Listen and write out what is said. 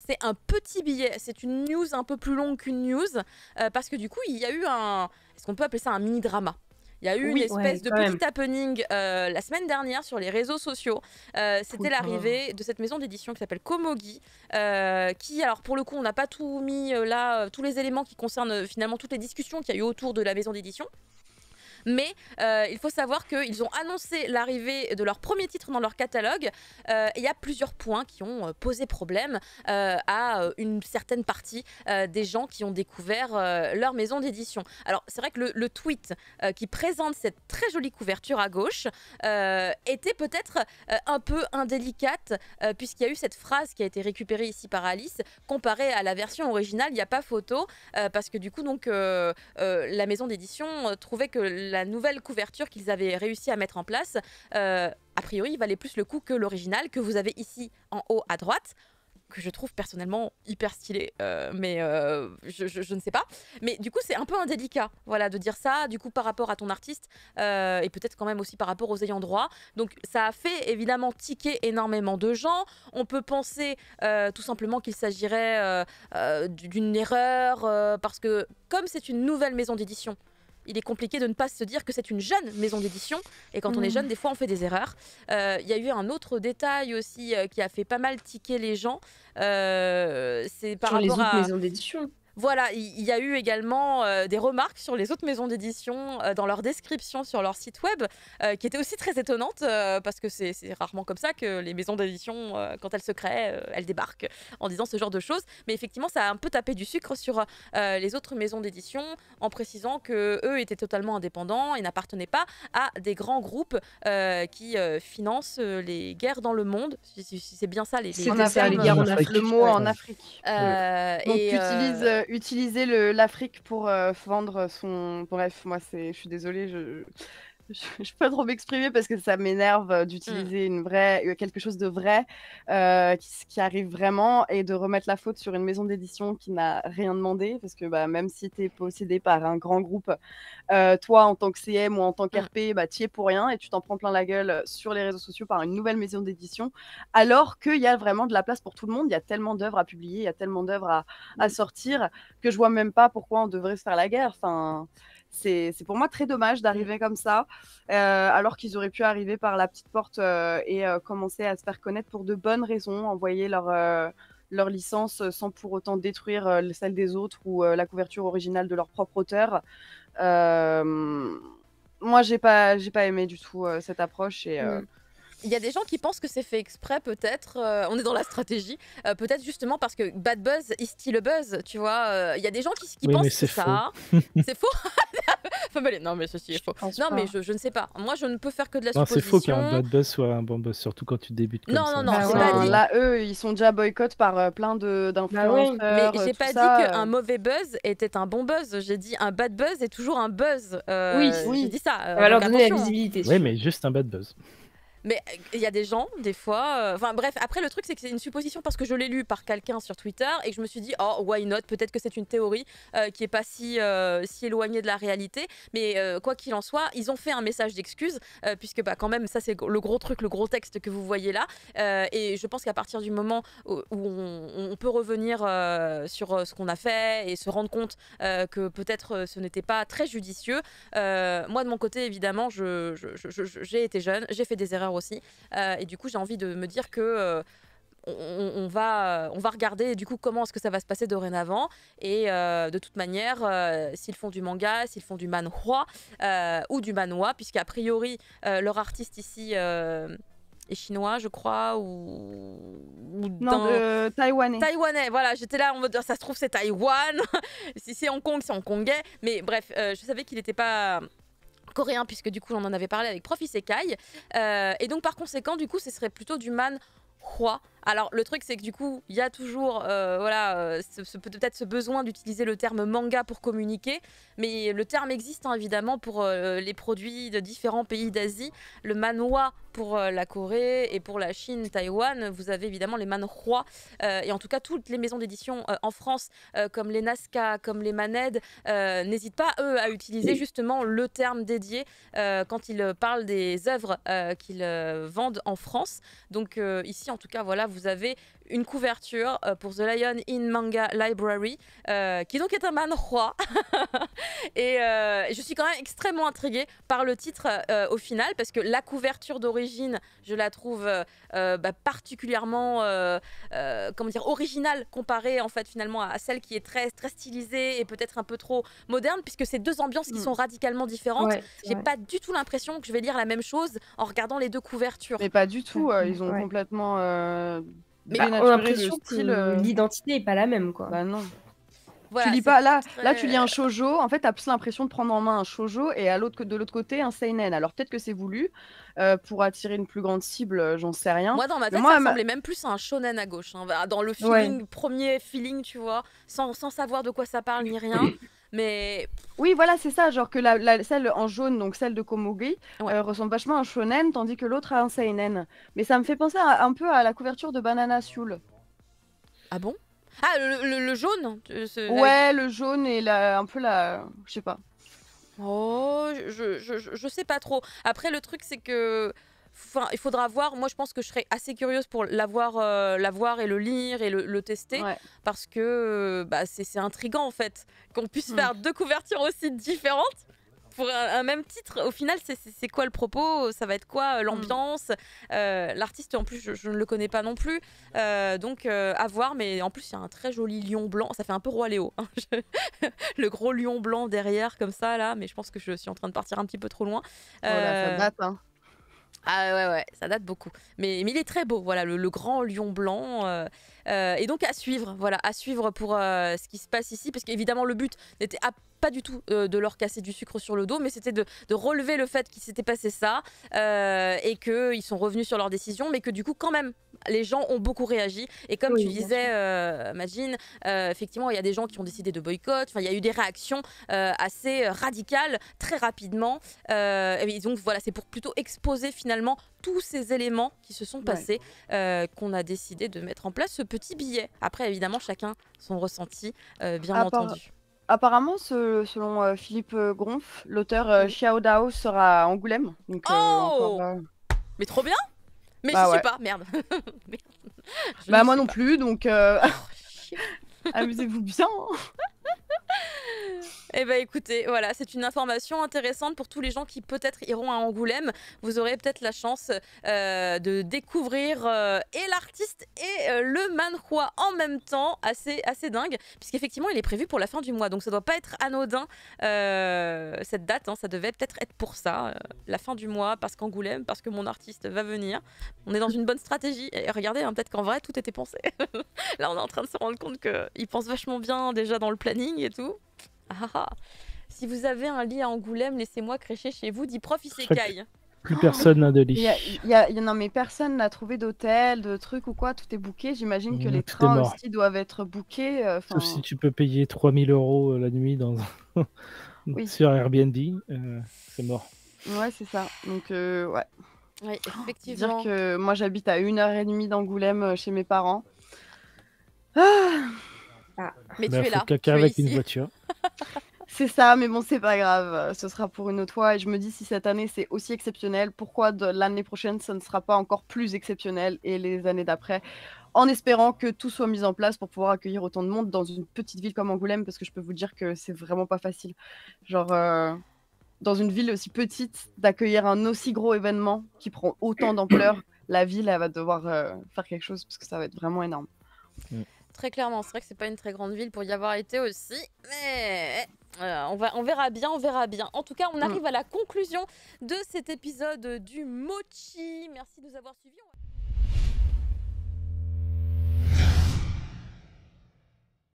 c'est un petit billet, c'est une news un peu plus longue qu'une news, parce que du coup, il y a eu est-ce qu'on peut appeler ça un mini-drama? Il y a eu une espèce de petit happening la semaine dernière sur les réseaux sociaux. C'était l'arrivée de cette maison d'édition qui s'appelle Komogi, qui, alors pour le coup, on n'a pas tout mis là, tous les éléments qui concernent finalement toutes les discussions qu'il y a eu autour de la maison d'édition. Mais il faut savoir qu'ils ont annoncé l'arrivée de leur premier titre dans leur catalogue. Il y a plusieurs points qui ont posé problème à une certaine partie des gens qui ont découvert leur maison d'édition. Alors c'est vrai que le tweet qui présente cette très jolie couverture à gauche était peut-être un peu indélicate puisqu'il y a eu cette phrase qui a été récupérée ici par Alice, comparée à la version originale, il n'y a pas photo, parce que du coup donc la maison d'édition trouvait que la nouvelle couverture qu'ils avaient réussi à mettre en place, a priori, valait plus le coup que l'original que vous avez ici en haut à droite, que je trouve personnellement hyper stylé, mais je ne sais pas. Mais du coup, c'est un peu indélicat, voilà, de dire ça, du coup, par rapport à ton artiste, et peut-être quand même aussi par rapport aux ayants droit. Donc, ça a fait évidemment tiquer énormément de gens. On peut penser tout simplement qu'il s'agirait d'une erreur, parce que comme c'est une nouvelle maison d'édition, il est compliqué de ne pas se dire que c'est une jeune maison d'édition. Et quand on est jeune, des fois, on fait des erreurs. Il y a eu un autre détail aussi qui a fait pas mal tiquer les gens. C'est par Sur les rapport autres à... maisons d'édition. Voilà, il y a eu également des remarques sur les autres maisons d'édition dans leur description sur leur site web, qui étaient aussi très étonnantes, parce que c'est rarement comme ça que les maisons d'édition, quand elles se créent, elles débarquent en disant ce genre de choses. Mais effectivement, ça a un peu tapé du sucre sur les autres maisons d'édition, en précisant qu'eux étaient totalement indépendants et n'appartenaient pas à des grands groupes qui financent les guerres dans le monde. C'est bien ça, les C'était ça, les guerres en Afrique. Le mot en Afrique. Donc, utiliser l'Afrique pour vendre son... Bref, moi, je suis désolée, je peux pas trop m'exprimer parce que ça m'énerve d'utiliser quelque chose de vrai qui arrive vraiment et de remettre la faute sur une maison d'édition qui n'a rien demandé parce que même si tu es possédé par un grand groupe, toi en tant que CM ou en tant qu'RP, tu y es pour rien et tu t'en prends plein la gueule sur les réseaux sociaux par une nouvelle maison d'édition alors qu'il y a vraiment de la place pour tout le monde. Il y a tellement d'œuvres à publier, il y a tellement d'œuvres à sortir que je vois même pas pourquoi on devrait se faire la guerre. Enfin, c'est pour moi très dommage d'arriver comme ça, alors qu'ils auraient pu arriver par la petite porte et commencer à se faire connaître pour de bonnes raisons, envoyer leur licence sans pour autant détruire celle des autres ou la couverture originale de leur propre auteur. Moi, j'ai pas aimé du tout cette approche et il y a des gens qui pensent que c'est fait exprès, peut-être. On est dans la stratégie. Peut-être justement parce que bad buzz is still a buzz, tu vois. Il y a des gens qui Oui, pensent mais que c'est c'est ça. C'est faux. Non, mais ceci est faux. Non, mais je ne sais pas. Moi, je ne peux faire que de la Non, c'est faux supposition. qu'un bad buzz soit un bon buzz, surtout quand tu débutes comme ça. Non, c'est ouais, pas dit. là, eux, ils sont déjà boycottés par plein d'influenceurs. Mais j'ai pas dit qu'un mauvais buzz était un bon buzz. J'ai dit un bad buzz est toujours un buzz. Oui, j'ai dit ça. On va leur donner la attention. visibilité. Oui, mais juste un bad buzz. Mais il y a des gens, des fois... Enfin bref, après le truc c'est que c'est une supposition parce que je l'ai lu par quelqu'un sur Twitter et que je me suis dit, oh, why not? Peut-être que c'est une théorie qui est pas si éloignée de la réalité. Mais quoi qu'il en soit, ils ont fait un message d'excuse, puisque quand même, ça c'est le gros truc, le gros texte que vous voyez là. Et je pense qu'à partir du moment où on peut revenir sur ce qu'on a fait et se rendre compte que peut-être ce n'était pas très judicieux. Moi de mon côté, évidemment, j'ai été jeune, j'ai fait des erreurs aussi, et du coup j'ai envie de me dire que on va regarder du coup comment est-ce que ça va se passer dorénavant et de toute manière s'ils font du manga, s'ils font du manhwa ou du manhwa, puisqu'a priori leur artiste ici est chinois, je crois, ou non, taïwanais. Taïwanais, voilà, j'étais là en mode ça se trouve c'est Taïwan, si c'est Hong Kong c'est hongkongais, mais bref, je savais qu'il n'était pas coréen, puisque du coup on en avait parlé avec Prof Isekai, et donc par conséquent du coup ce serait plutôt du manhwa. Alors le truc c'est que du coup il y a toujours peut-être ce besoin d'utiliser le terme manga pour communiquer, mais le terme existe évidemment pour les produits de différents pays d'Asie. Le manhwa pour la Corée et pour la Chine, Taïwan, vous avez évidemment les manhwa, et en tout cas toutes les maisons d'édition en France comme les Nazca, comme les Maned, n'hésitent pas eux à utiliser justement le terme dédié quand ils parlent des œuvres qu'ils vendent en France. Donc ici en tout cas voilà, vous avez une couverture pour The Lion in Manga Library, qui donc est un manhwa. Et je suis quand même extrêmement intriguée par le titre au final, parce que la couverture d'origine, je la trouve particulièrement comment dire, originale comparée en fait finalement à celle qui est très, très stylisée et peut-être un peu trop moderne, puisque c'est deux ambiances qui sont radicalement différentes. J'ai pas du tout l'impression que je vais lire la même chose en regardant les deux couvertures. Mais pas du tout, ils ont complètement on a l'impression que l'identité est pas la même, quoi. Bah non. Voilà, tu lis pas là tu lis un shoujo, en fait t'as plus l'impression de prendre en main un shoujo et de l'autre côté un seinen. Alors peut-être que c'est voulu pour attirer une plus grande cible, j'en sais rien. Moi dans ma tête ça ressemblait même plus à un shonen à gauche, hein, dans le feeling, premier feeling, tu vois, sans savoir de quoi ça parle ni rien. Mais oui, voilà, c'est ça, genre que celle en jaune, donc celle de Komugi, ressemble vachement à un shonen, tandis que l'autre a un seinen. Mais ça me fait penser un peu à la couverture de Banana Soul. Ah bon? Ah, le jaune ouais, le jaune et un peu la... je sais pas. Oh, je sais pas trop. Après, le truc, c'est que... Enfin, il faudra voir. Moi, je pense que je serais assez curieuse pour la voir et le lire et le tester. Parce que c'est intriguant, en fait. Qu'on puisse faire deux couvertures aussi différentes pour un même titre. Au final, c'est quoi le propos? Ça va être quoi l'ambiance? L'artiste, en plus, je ne le connais pas non plus. Donc, à voir. Mais en plus, il y a un très joli lion blanc. Ça fait un peu Roi Léo. Hein. Le gros lion blanc derrière, comme ça, là. Mais je pense que je suis en train de partir un petit peu trop loin. Voilà, ça date, hein. Ah ouais, ça date beaucoup. Mais il est très beau, voilà, le grand lion blanc. Et donc à suivre, voilà, à suivre pour ce qui se passe ici. Parce qu'évidemment, le but n'était pas du tout de leur casser du sucre sur le dos, mais c'était de relever le fait qu'il s'était passé ça et qu'ils sont revenus sur leur décision, mais que du coup, quand même, les gens ont beaucoup réagi. Et comme tu disais, Majin, effectivement, il y a des gens qui ont décidé de boycott. Enfin, il y a eu des réactions assez radicales, très rapidement. Et donc, voilà, c'est pour plutôt exposer finalement tous ces éléments qui se sont passés qu'on a décidé de mettre en place ce petit billet. Après, évidemment, chacun son ressenti, bien entendu. Apparemment, selon Philippe Gronf, l'auteur Xiao Dao sera à Angoulême. Donc, mais trop bien! Mais je sais pas, merde. Bah moi non plus, donc amusez-vous bien. Eh ben écoutez, voilà, c'est une information intéressante pour tous les gens qui peut-être iront à Angoulême. Vous aurez peut-être la chance de découvrir et l'artiste et le manhwa en même temps, assez dingue, puisqu'effectivement il est prévu pour la fin du mois, donc ça doit pas être anodin cette date, hein, ça devait peut-être être pour ça, la fin du mois, parce qu'Angoulême, parce que mon artiste va venir. On est dans une bonne stratégie, et regardez, hein, peut-être qu'en vrai tout était pensé. Là on est en train de se rendre compte qu'ils pensent vachement bien déjà dans le planning et tout. Si vous avez un lit à Angoulême, laissez-moi crécher chez vous, dit Prof Isekai. Plus personne n'a de lit. Non mais personne n'a trouvé d'hôtel, de trucs ou quoi, tout est booké. J'imagine que les trains aussi doivent être bookés. Sauf si tu peux payer 3000 € la nuit sur Airbnb, c'est mort. Ouais, c'est ça. Donc ouais. Oui, effectivement. Dire que moi j'habite à 1h30 d'Angoulême chez mes parents. Mais tu es là. Caca avec une voiture. C'est ça, mais bon, c'est pas grave. Ce sera pour une autre fois. Et je me dis, si cette année c'est aussi exceptionnel, pourquoi l'année prochaine ça ne sera pas encore plus exceptionnel et les années d'après, en espérant que tout soit mis en place pour pouvoir accueillir autant de monde dans une petite ville comme Angoulême, parce que je peux vous dire que c'est vraiment pas facile. Genre, dans une ville aussi petite, d'accueillir un aussi gros événement qui prend autant d'ampleur, la ville, elle va devoir faire quelque chose parce que ça va être vraiment énorme. Très clairement, c'est vrai que c'est pas une très grande ville pour y avoir été aussi, mais on verra bien, on verra bien. En tout cas, on arrive à la conclusion de cet épisode du Mochi. Merci de nous avoir suivis.